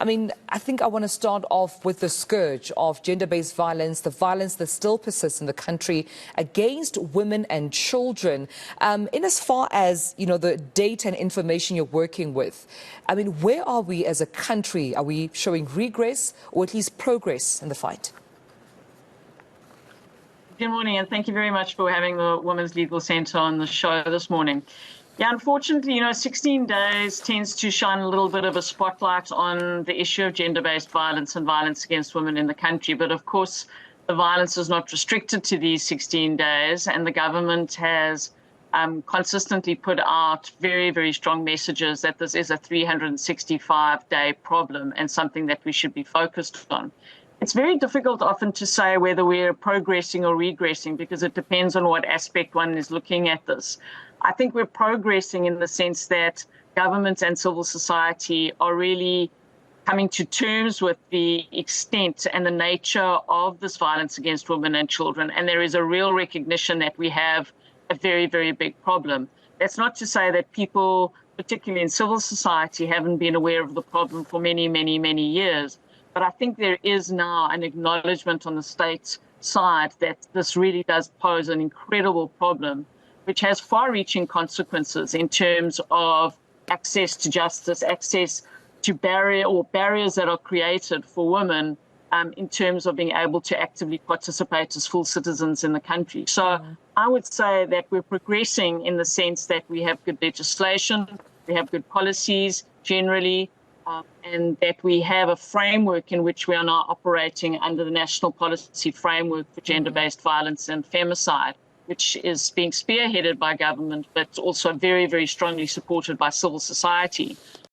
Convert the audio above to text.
I mean, I think I want to start off with the scourge of gender-based violence, the violence that still persists in the country against women and children. In as far as, you know, the data and information you're working with, I mean, where are we as a country? Are we showing regress or at least progress in the fight? Good morning, and thank you very much for having the Women's Legal Centre on the show this morning. Yeah, unfortunately, 16 days tends to shine a little bit of a spotlight on the issue of gender-based violence and violence against women in the country. But of course, the violence is not restricted to these 16 days, and the government has consistently put out very, very strong messages that this is a 365-day problem and something that we should be focused on. It's very difficult often to say whether we're progressing or regressing because it depends on what aspect one is looking at this. I think we're progressing in the sense that governments and civil society are really coming to terms with the extent and the nature of this violence against women and children. And there is a real recognition that we have a very, very big problem. That's not to say that people, particularly in civil society, haven't been aware of the problem for many, many, many years. But I think there is now an acknowledgement on the state side that this really does pose an incredible problem, which has far-reaching consequences in terms of access to justice, access to barriers that are created for women in terms of being able to actively participate as full citizens in the country. So I would say that we're progressing in the sense that we have good legislation, we have good policies generally, and that we have a framework in which we are now operating under the National Policy Framework for Gender-Based Violence and Femicide, which is being spearheaded by government, but also very, very strongly supported by civil society.